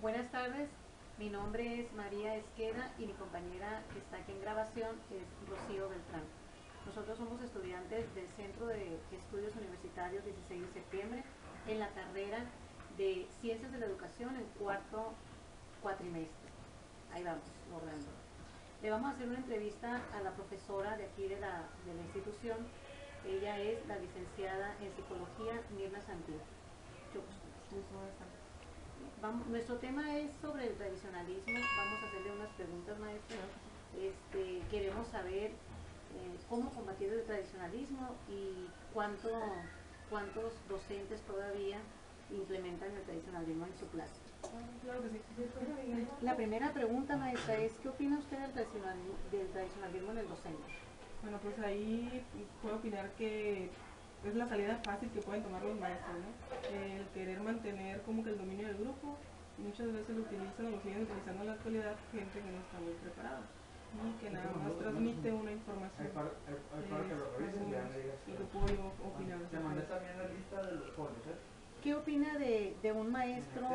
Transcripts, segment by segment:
Buenas tardes, mi nombre es María Esqueda y mi compañera que está aquí en grabación es Rocío Beltrán. Nosotros somos estudiantes del Centro de Estudios Universitarios 16 de septiembre en la carrera de Ciencias de la Educación en cuarto cuatrimestre. Ahí vamos, logrando. Le vamos a hacer una entrevista a la profesora de aquí de la institución. Ella es la licenciada en Psicología Mirna Santiago. Mucho gusto. Nuestro tema es sobre el tradicionalismo. Vamos a hacerle unas preguntas, maestra. Queremos saber cómo combatir el tradicionalismo y cuántos docentes todavía implementan el tradicionalismo en su clase. Claro que sí. La primera pregunta, maestra, es ¿qué opina usted del tradicionalismo en el docente? Bueno, pues ahí puedo opinar que es la salida fácil que pueden tomar los maestros, ¿no? El querer mantener como que el dominio del grupo, muchas veces lo utilizan o lo siguen utilizando en la actualidad gente que no está muy preparada y que nada más transmite una información. Lo que puedo opinar. Te mandé también la lista de los folios, ¿Qué opina de un maestro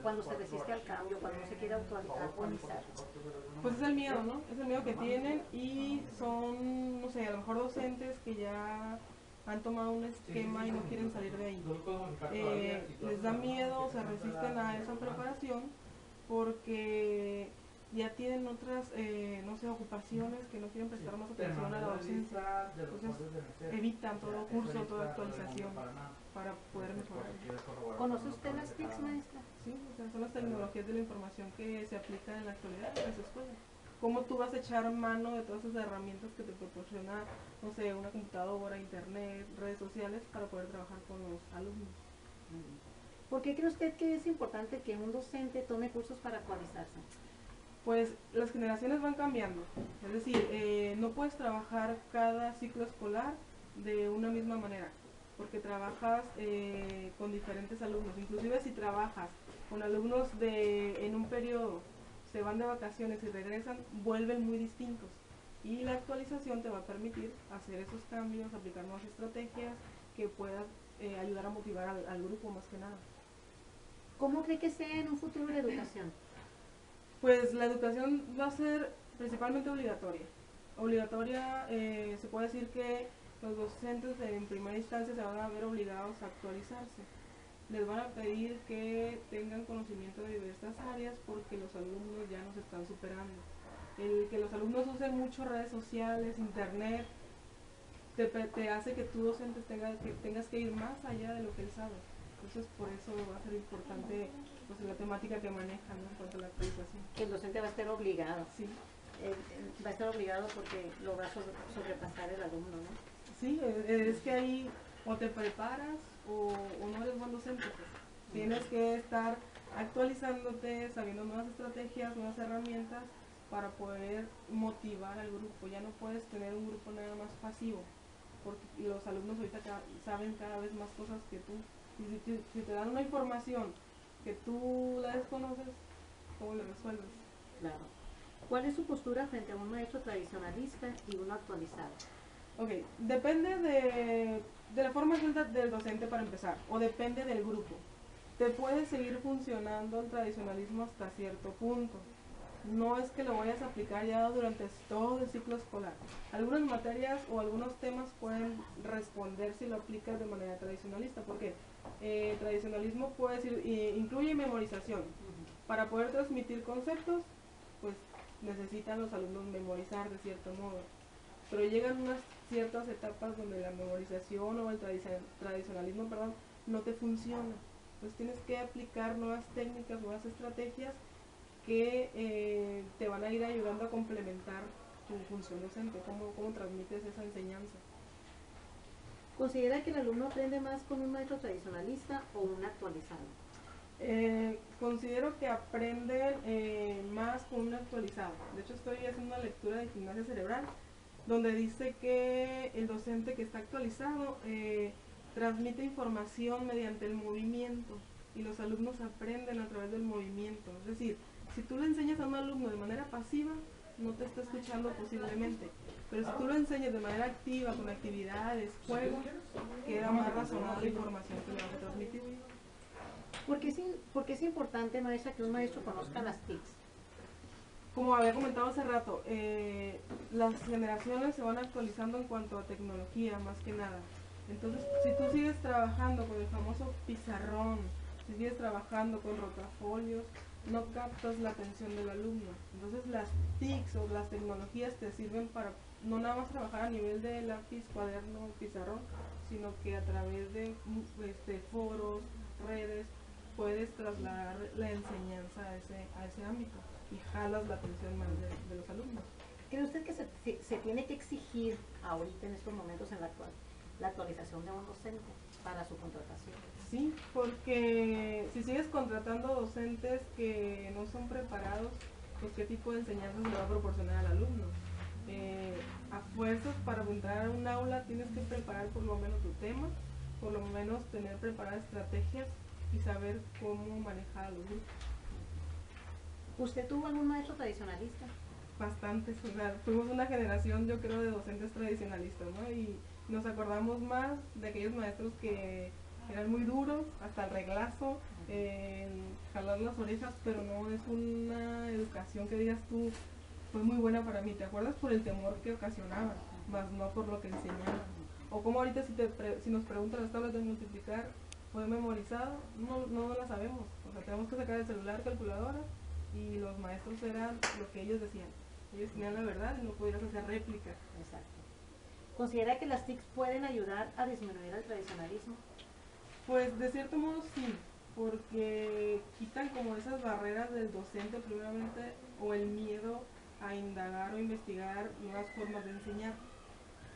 cuando se resiste al cambio, cuando no se quiere actualizar? Pues es el miedo, ¿no? Es el miedo que tienen y son, no sé, a lo mejor docentes que ya han tomado un esquema y no quieren salir de ahí. Les da miedo, se resisten a esa preparación porque ya tienen otras, no sé, ocupaciones que no quieren prestar más atención a la docencia. Entonces evitan todo curso, toda actualización para poder mejorar. ¿Conoce usted las TICs, maestra? Sí, o sea, son las tecnologías de la información que se aplican en la actualidad en las escuelas. ¿Cómo tú vas a echar mano de todas esas herramientas que te proporciona, no sé, una computadora, internet, redes sociales para poder trabajar con los alumnos? ¿Por qué cree usted que es importante que un docente tome cursos para actualizarse? Pues las generaciones van cambiando, es decir, no puedes trabajar cada ciclo escolar de una misma manera, porque trabajas con diferentes alumnos, inclusive si trabajas con alumnos en un periodo, se van de vacaciones y regresan, vuelven muy distintos. Y la actualización te va a permitir hacer esos cambios, aplicar nuevas estrategias que puedan ayudar a motivar al grupo más que nada. ¿Cómo cree que sea en un futuro la educación? Pues la educación va a ser principalmente obligatoria. Obligatoria, se puede decir que los docentes en primera instancia se van a ver obligados a actualizarse. Les van a pedir que tengan conocimiento de diversas áreas porque los alumnos ya nos están superando. El que los alumnos usen mucho redes sociales, internet, te hace que tu docente tengas que ir más allá de lo que él sabe. Entonces por eso va a ser importante pues, la temática que manejan, ¿no? En cuanto a la actualización. Que el docente va a estar obligado. Sí. Va a estar obligado porque lo va a sobrepasar el alumno, ¿no? Sí, es que ahí o te preparas o no eres buen docente. Pues. Tienes que estar actualizándote, sabiendo nuevas estrategias, nuevas herramientas para poder motivar al grupo. Ya no puedes tener un grupo nada más pasivo, porque los alumnos ahorita saben cada vez más cosas que tú. Y si te dan una información que tú la desconoces, ¿cómo la resuelves? Claro. ¿Cuál es su postura frente a un maestro tradicionalista y uno actualizado? Ok, depende de la forma del docente para empezar, o depende del grupo. Te puede seguir funcionando el tradicionalismo hasta cierto punto. No es que lo vayas a aplicar ya durante todo el ciclo escolar. Algunas materias o algunos temas pueden responder si lo aplicas de manera tradicionalista, porque tradicionalismo puede decir, incluye memorización. Para poder transmitir conceptos, pues necesitan los alumnos memorizar de cierto modo. Pero llegan unas ciertas etapas donde la memorización o el tradicionalismo, no te funciona. Entonces tienes que aplicar nuevas técnicas, nuevas estrategias que te van a ir ayudando a complementar tu función docente, cómo transmites esa enseñanza. ¿Considera que el alumno aprende más con un maestro tradicionalista o un actualizado? Considero que aprenden más con un actualizado. De hecho estoy haciendo una lectura de gimnasia cerebral donde dice que el docente que está actualizado transmite información mediante el movimiento y los alumnos aprenden a través del movimiento. Es decir, si tú le enseñas a un alumno de manera pasiva, no te está escuchando posiblemente, pero si tú lo enseñas de manera activa, con actividades, juegos, queda más razonada la información que le vas a transmitir. ¿Por qué es importante, maestra, que un maestro conozca las TICs? Como había comentado hace rato, las generaciones se van actualizando en cuanto a tecnología, más que nada. Entonces, si tú sigues trabajando con el famoso pizarrón, si sigues trabajando con rotafolios, no captas la atención del alumno. Entonces, las TICs o las tecnologías te sirven para no nada más trabajar a nivel de lápiz, cuaderno, pizarrón, sino que a través de foros, redes, puedes trasladar la enseñanza a ese ámbito y jalas la atención más de los alumnos. ¿Cree usted que se tiene que exigir ahorita en estos momentos en la actualización de un docente para su contratación? Sí, porque si sigues contratando docentes que no son preparados, pues qué tipo de enseñanza se le va a proporcionar al alumno. A fuerzas, para entrar a un aula tienes que preparar por lo menos tu tema, por lo menos tener preparadas estrategias y saber cómo manejar a los grupos. ¿Usted tuvo algún maestro tradicionalista? Bastantes, o sea, fuimos una generación, yo creo, de docentes tradicionalistas, ¿no? Y nos acordamos más de aquellos maestros que eran muy duros, hasta el reglazo, jalar las orejas, pero no es una educación que digas tú, fue muy buena para mí. ¿Te acuerdas? Por el temor que ocasionaba, más no por lo que enseñaba. O como ahorita si nos preguntan las tablas de multiplicar, ¿fue memorizado? No la sabemos. O sea, tenemos que sacar el celular, calculadora, y los maestros eran lo que ellos decían. Ellos tenían la verdad y no pudieras hacer réplica. Exacto. ¿Considera que las TICs pueden ayudar a disminuir el tradicionalismo? Pues de cierto modo sí, porque quitan como esas barreras del docente primeramente, o el miedo a indagar o investigar nuevas formas de enseñar,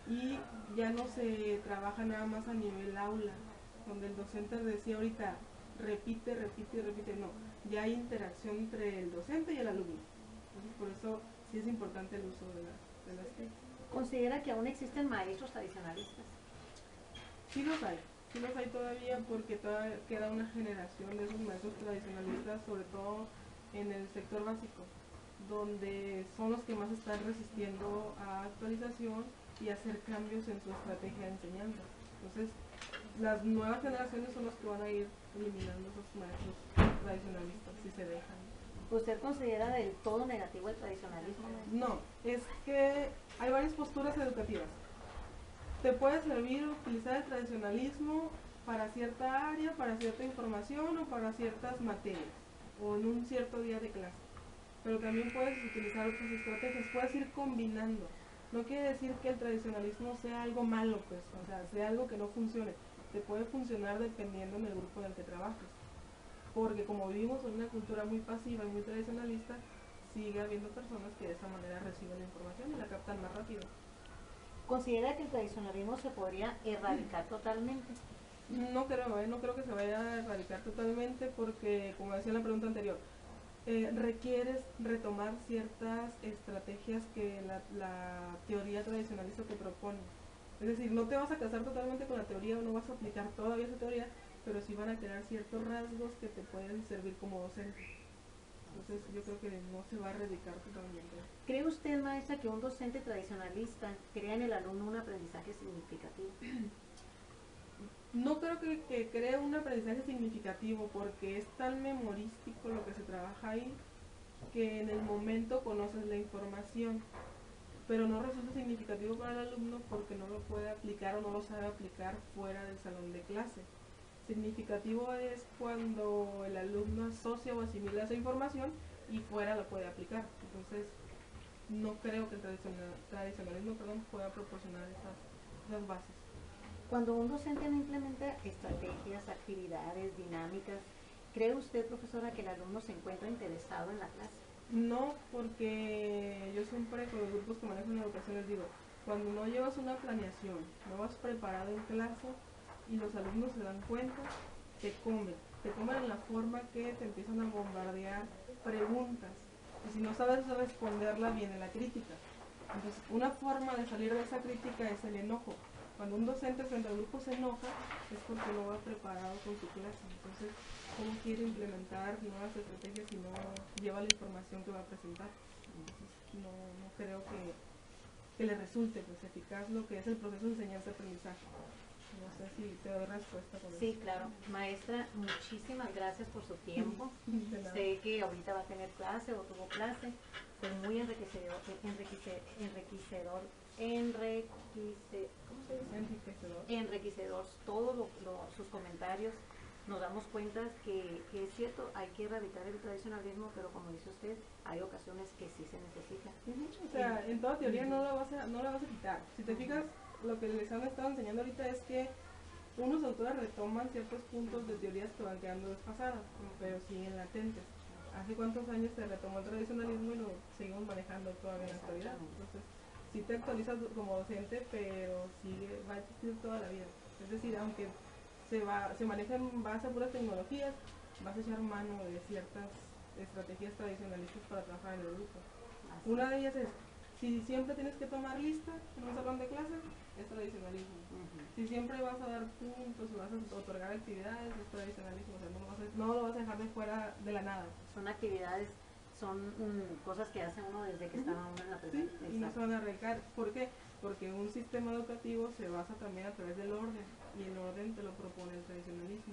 y ya no se trabaja nada más a nivel aula, donde el docente decía ahorita repite, no, ya hay interacción entre el docente y el alumno. Entonces por eso sí es importante el uso de las TIC. ¿Considera que aún existen maestros tradicionalistas? Sí los hay todavía, porque todavía queda una generación de esos maestros tradicionalistas, sobre todo en el sector básico, donde son los que más están resistiendo a actualización y hacer cambios en su estrategia de enseñanza. Entonces, las nuevas generaciones son los que van a ir eliminando esos maestros tradicionalistas, si se dejan. ¿Usted considera del todo negativo el tradicionalismo? No, es que hay varias posturas educativas. Te puede servir utilizar el tradicionalismo para cierta área, para cierta información o para ciertas materias, o en un cierto día de clase. Pero también puedes utilizar otras estrategias, puedes ir combinando. No quiere decir que el tradicionalismo sea algo malo, pues, o sea, sea algo que no funcione. Te puede funcionar dependiendo del grupo en el que trabajes. Porque como vivimos en una cultura muy pasiva y muy tradicionalista, sigue habiendo personas que de esa manera reciben la información y la captan más rápido. ¿Considera que el tradicionalismo se podría erradicar totalmente? No creo que se vaya a erradicar totalmente, porque, como decía en la pregunta anterior, requieres retomar ciertas estrategias que la teoría tradicionalista te propone. Es decir, no te vas a casar totalmente con la teoría o no vas a aplicar todavía esa teoría, pero sí van a crear ciertos rasgos que te pueden servir como docente. Entonces yo creo que no se va a erradicar totalmente. ¿Cree usted, maestra, que un docente tradicionalista crea en el alumno un aprendizaje significativo? No creo que cree un aprendizaje significativo, porque es tan memorístico lo que se trabaja ahí, que en el momento conoces la información, pero no resulta significativo para el alumno porque no lo puede aplicar o no lo sabe aplicar fuera del salón de clase. Significativo es cuando el alumno asocia o asimila esa información y fuera la puede aplicar. Entonces, no creo que el tradicionalismo pueda proporcionar esas bases. Cuando un docente no implementa estrategias, actividades, dinámicas, ¿cree usted, profesora, que el alumno se encuentra interesado en la clase? No, porque yo siempre con los grupos que manejan la educación les digo, cuando no llevas una planeación, no vas preparado en clase y los alumnos se dan cuenta, te comen en la forma que te empiezan a bombardear preguntas, y si no sabes responderla viene la crítica. Entonces, una forma de salir de esa crítica es el enojo. Cuando un docente frente al grupo se enoja es porque no va preparado con su clase. Entonces, ¿cómo quiere implementar nuevas estrategias si no lleva la información que va a presentar? Entonces, no creo que le resulte pues eficaz lo que es el proceso de enseñanza-aprendizaje. No sé si te doy respuesta con Sí, eso. claro. Maestra, muchísimas gracias por su tiempo. De nada. Sé que ahorita va a tener clase o tuvo clase. Fue muy enriquecedor, ¿cómo se dice? Enriquecedor. Enriquecedor todos sus comentarios. Nos damos cuenta que es cierto, hay que erradicar el tradicionalismo, pero como dice usted, hay ocasiones que sí se necesita. O sea, en toda teoría no la vas a quitar. Si te fijas, lo que les han estado enseñando ahorita es que unos autores retoman ciertos puntos de teorías que van quedando desfasadas, pero siguen latentes. ¿Hace cuántos años se retomó el tradicionalismo y lo seguimos manejando todavía en la actualidad? Entonces, sí te actualizas como docente, pero va a existir toda la vida. Es decir, aunque se maneja en base a puras tecnologías, vas a echar mano de ciertas estrategias tradicionalistas para trabajar en el grupo. Una de ellas es, si siempre tienes que tomar lista en un salón de clase, es tradicionalismo. Si siempre vas a dar puntos y vas a otorgar actividades, es tradicionalismo. O sea, no lo vas a dejar de fuera de la nada. Son actividades, son cosas que hace uno desde que estaba uno en la Sí, prepa. y no se van a arreglar. ¿Por qué? Porque un sistema educativo se basa también a través del orden, y el orden te lo propone el tradicionalismo.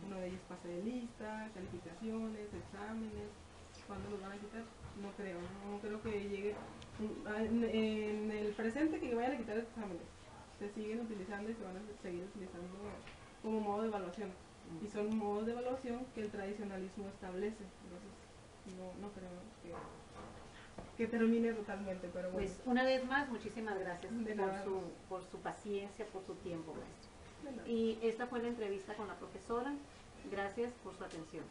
Uno de ellos pase de lista, calificaciones, exámenes. ¿Cuándo los van a quitar? No creo que llegue en el presente que vayan a quitar exámenes. Se siguen utilizando y se van a seguir utilizando como modo de evaluación. Y son modos de evaluación que el tradicionalismo establece. Entonces, no creo que termine totalmente, pero bueno. Pues una vez más, muchísimas gracias De nada. por su paciencia, por su tiempo, maestro. De nada. Y esta fue la entrevista con la profesora. Gracias por su atención.